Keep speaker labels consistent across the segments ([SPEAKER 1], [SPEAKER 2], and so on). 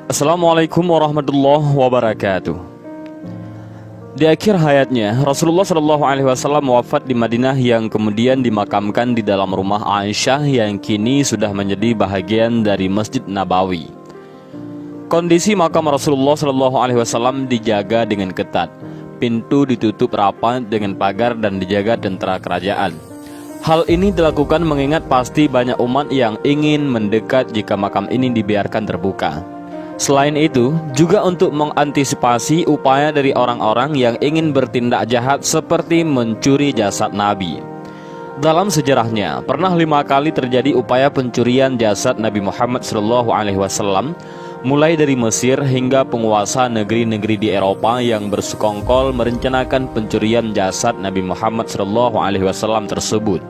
[SPEAKER 1] Assalamualaikum warahmatullahi wabarakatuh. Di akhir hayatnya, Rasulullah Shallallahu Alaihi Wasallam wafat di Madinah yang kemudian dimakamkan di dalam rumah Aisyah yang kini sudah menjadi bahagian dari Masjid Nabawi. Kondisi makam Rasulullah Shallallahu Alaihi Wasallam dijaga dengan ketat. Pintu ditutup rapat dengan pagar dan dijaga tentara kerajaan. Hal ini dilakukan mengingat pasti banyak umat yang ingin mendekat jika makam ini dibiarkan terbuka. Selain itu, juga untuk mengantisipasi upaya dari orang-orang yang ingin bertindak jahat seperti mencuri jasad Nabi. Dalam sejarahnya, pernah 5 kali terjadi upaya pencurian jasad Nabi Muhammad SAW, mulai dari Mesir hingga penguasa negeri-negeri di Eropa yang bersekongkol merencanakan pencurian jasad Nabi Muhammad SAW tersebut.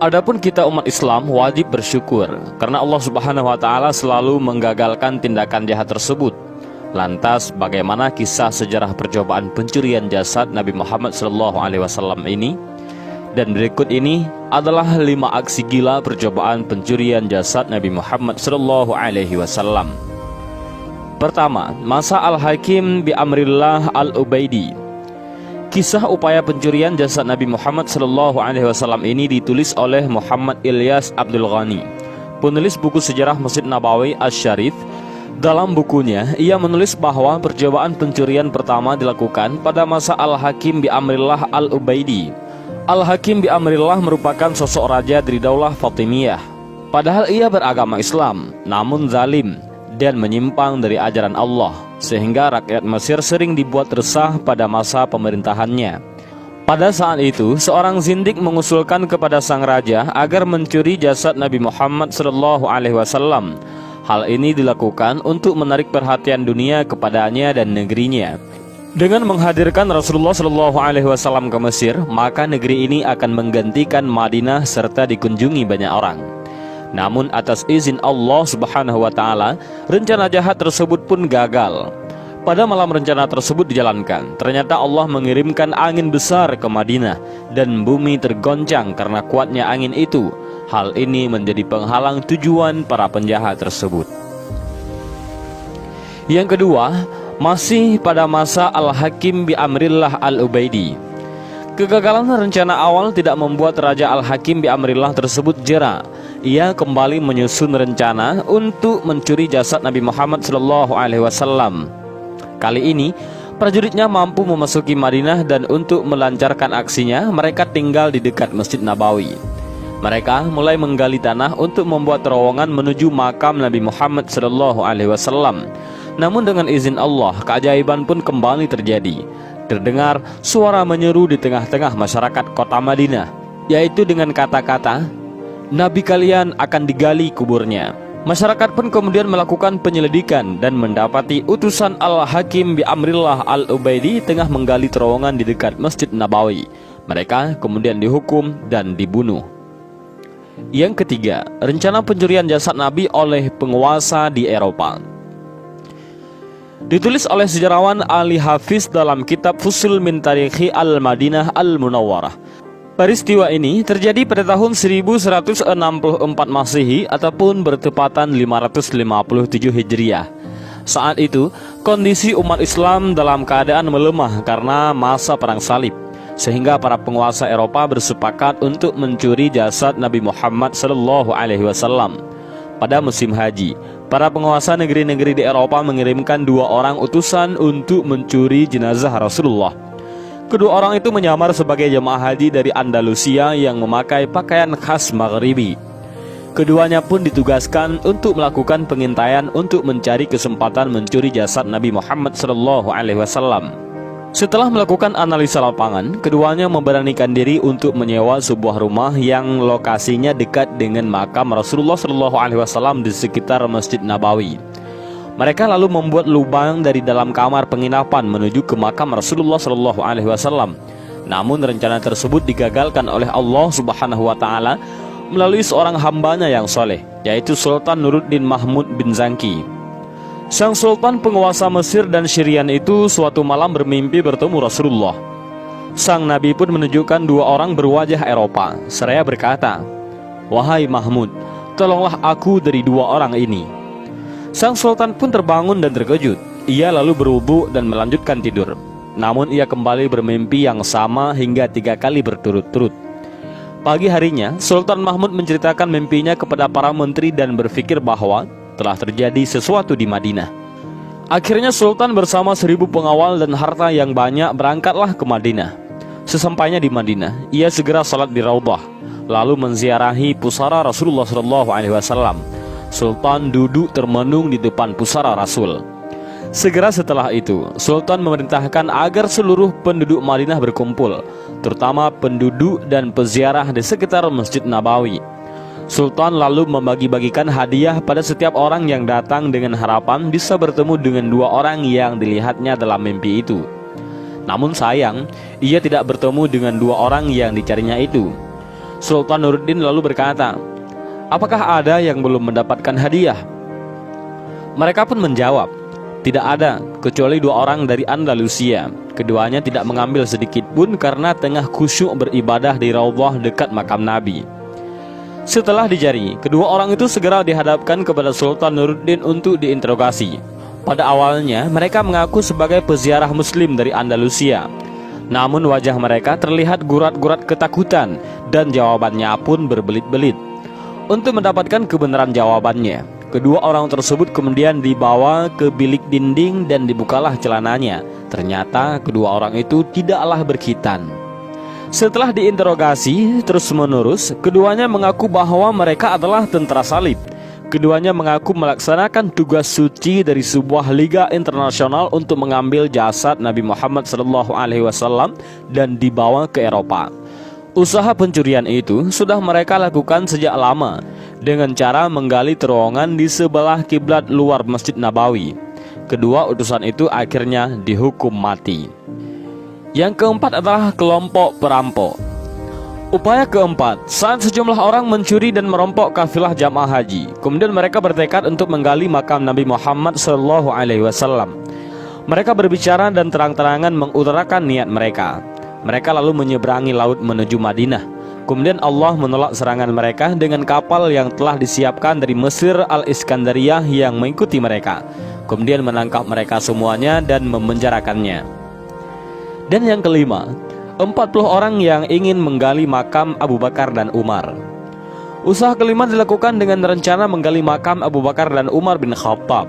[SPEAKER 1] Adapun kita umat Islam wajib bersyukur karena Allah Subhanahu wa taala selalu menggagalkan tindakan jahat tersebut. Lantas bagaimana kisah sejarah percobaan pencurian jasad Nabi Muhammad SAW ini? Dan berikut ini adalah 5 aksi gila percobaan pencurian jasad Nabi Muhammad SAW. Pertama, masa Al-Hakim bi Amrillah Al-Ubaidi. Kisah upaya pencurian jasad Nabi Muhammad SAW ini ditulis oleh Muhammad Ilyas Abdul Ghani, penulis buku sejarah Masjid Nabawi Asy-Syarif. Dalam bukunya, ia menulis bahwa percobaan pencurian pertama dilakukan pada masa Al-Hakim bi Amrillah Al-Ubaidi. Al-Hakim bi Amrillah merupakan sosok raja dari Daulah Fatimiyah. Padahal ia beragama Islam, namun zalim dan menyimpang dari ajaran Allah, sehingga rakyat Mesir sering dibuat resah pada masa pemerintahannya. Pada saat itu, seorang zindik mengusulkan kepada sang raja agar mencuri jasad Nabi Muhammad SAW. Hal ini dilakukan untuk menarik perhatian dunia kepadanya dan negerinya. Dengan menghadirkan Rasulullah SAW ke Mesir, maka negeri ini akan menggantikan Madinah serta dikunjungi banyak orang. Namun atas izin Allah Subhanahu wa taala, rencana jahat tersebut pun gagal. Pada malam rencana tersebut dijalankan, ternyata Allah mengirimkan angin besar ke Madinah dan bumi tergoncang karena kuatnya angin itu. Hal ini menjadi penghalang tujuan para penjahat tersebut. Yang kedua, masih pada masa Al-Hakim bi Amrillah Al-Ubaidi. Kegagalan rencana awal tidak membuat Raja Al-Hakim bi Amrillah tersebut jera. Ia kembali menyusun rencana untuk mencuri jasad Nabi Muhammad SAW. Kali ini, prajuritnya mampu memasuki Madinah dan untuk melancarkan aksinya, mereka tinggal di dekat Masjid Nabawi. Mereka mulai menggali tanah untuk membuat terowongan menuju makam Nabi Muhammad SAW. Namun dengan izin Allah, keajaiban pun kembali terjadi. Terdengar suara menyeru di tengah-tengah masyarakat kota Madinah, yaitu dengan kata-kata, "Nabi kalian akan digali kuburnya." Masyarakat pun kemudian melakukan penyelidikan dan mendapati utusan Al-Hakim bi Amrillah Al-Ubaidi tengah menggali terowongan di dekat Masjid Nabawi. Mereka kemudian dihukum dan dibunuh. Yang ketiga, rencana pencurian jasad Nabi oleh penguasa di Eropa. Ditulis oleh sejarawan Ali Hafiz dalam kitab Fusul min Tarikhi Al-Madinah Al-Munawwarah. Peristiwa ini terjadi pada tahun 1164 Masehi ataupun bertepatan 557 Hijriah. Saat itu, kondisi umat Islam dalam keadaan melemah karena masa perang salib, sehingga para penguasa Eropa bersepakat untuk mencuri jasad Nabi Muhammad SAW. Pada musim haji, para penguasa negeri-negeri di Eropa mengirimkan 2 orang utusan untuk mencuri jenazah Rasulullah. Kedua orang itu menyamar sebagai jemaah haji dari Andalusia yang memakai pakaian khas Maghribi. Keduanya pun ditugaskan untuk melakukan pengintaian untuk mencari kesempatan mencuri jasad Nabi Muhammad SAW. Setelah melakukan analisa lapangan, keduanya memberanikan diri untuk menyewa sebuah rumah yang lokasinya dekat dengan makam Rasulullah SAW di sekitar Masjid Nabawi. Mereka lalu membuat lubang dari dalam kamar penginapan menuju ke makam Rasulullah SAW. Namun rencana tersebut digagalkan oleh Allah Subhanahu wa taala melalui seorang hambanya yang soleh, yaitu Sultan Nuruddin Mahmud bin Zangki. Sang Sultan penguasa Mesir dan Syrian itu suatu malam bermimpi bertemu Rasulullah. Sang Nabi pun menunjukkan 2 orang berwajah Eropa, seraya berkata, "Wahai Mahmud, tolonglah aku dari 2 orang ini." Sang sultan pun terbangun dan terkejut. Ia lalu berwudu dan melanjutkan tidur. Namun ia kembali bermimpi yang sama hingga 3 kali berturut-turut. Pagi harinya, Sultan Mahmud menceritakan mimpinya kepada para menteri dan berpikir bahwa telah terjadi sesuatu di Madinah. Akhirnya Sultan bersama 1000 pengawal dan harta yang banyak berangkatlah ke Madinah. Sesampainya di Madinah, ia segera salat di Raudhah, lalu menziarahi pusara Rasulullah SAW. Sultan duduk termenung di depan pusara Rasul. Segera setelah itu, Sultan memerintahkan agar seluruh penduduk Madinah berkumpul, terutama penduduk dan peziarah di sekitar Masjid Nabawi. Sultan lalu membagi-bagikan hadiah pada setiap orang yang datang dengan harapan bisa bertemu dengan 2 orang yang dilihatnya dalam mimpi itu. Namun sayang, ia tidak bertemu dengan 2 orang yang dicarinya itu. Sultan Nuruddin lalu berkata, "Apakah ada yang belum mendapatkan hadiah?" Mereka pun menjawab, "Tidak ada, kecuali 2 orang dari Andalusia. Keduanya tidak mengambil sedikit pun karena tengah khusyuk beribadah di Raudhah dekat makam Nabi." Setelah dijari, kedua orang itu segera dihadapkan kepada Sultan Nuruddin untuk diinterogasi. Pada awalnya, mereka mengaku sebagai peziarah muslim dari Andalusia. Namun wajah mereka terlihat gurat-gurat ketakutan dan jawabannya pun berbelit-belit. Untuk mendapatkan kebenaran jawabannya, kedua orang tersebut kemudian dibawa ke bilik dinding dan dibukalah celananya. Ternyata kedua orang itu tidaklah berkhitan. Setelah diinterogasi terus-menerus, keduanya mengaku bahwa mereka adalah tentara salib. Keduanya mengaku melaksanakan tugas suci dari sebuah liga internasional untuk mengambil jasad Nabi Muhammad SAW dan dibawa ke Eropa. Usaha pencurian itu sudah mereka lakukan sejak lama dengan cara menggali terowongan di sebelah kiblat luar Masjid Nabawi. Kedua utusan itu akhirnya dihukum mati. Yang keempat adalah kelompok perampok. Upaya keempat, saat sejumlah orang mencuri dan merompok kafilah jamaah haji, kemudian mereka bertekad untuk menggali makam Nabi Muhammad SAW. Mereka berbicara dan terang-terangan mengutarakan niat mereka. Mereka lalu menyeberangi laut menuju Madinah. Kemudian Allah menolak serangan mereka dengan kapal yang telah disiapkan dari Mesir Al-Iskandariyah yang mengikuti mereka. Kemudian menangkap mereka semuanya dan memenjarakannya. Dan yang kelima, 40 orang yang ingin menggali makam Abu Bakar dan Umar. Usaha kelima dilakukan dengan rencana menggali makam Abu Bakar dan Umar bin Khattab.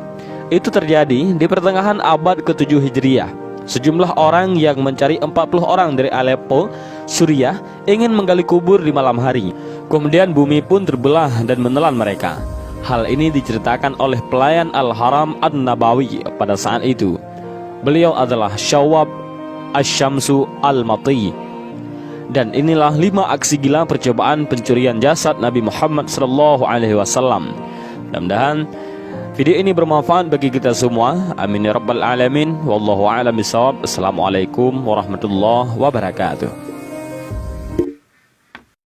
[SPEAKER 1] Itu terjadi di pertengahan abad ke-7 Hijriah. Sejumlah orang yang mencari 40 orang dari Aleppo, Suriah, ingin menggali kubur di malam hari. Kemudian bumi pun terbelah dan menelan mereka. Hal ini diceritakan oleh pelayan Al-Haram An-Nabawi pada saat itu. Beliau adalah Syawab Asy-Syamsu Al-Mati. Dan inilah 5 aksi gila percobaan pencurian jasad Nabi Muhammad SAW. Mudah-mudahan video ini bermanfaat bagi kita semua. Amin ya rabbal alamin. Wallahu a'lam bishawab. Assalamualaikum warahmatullahi wabarakatuh.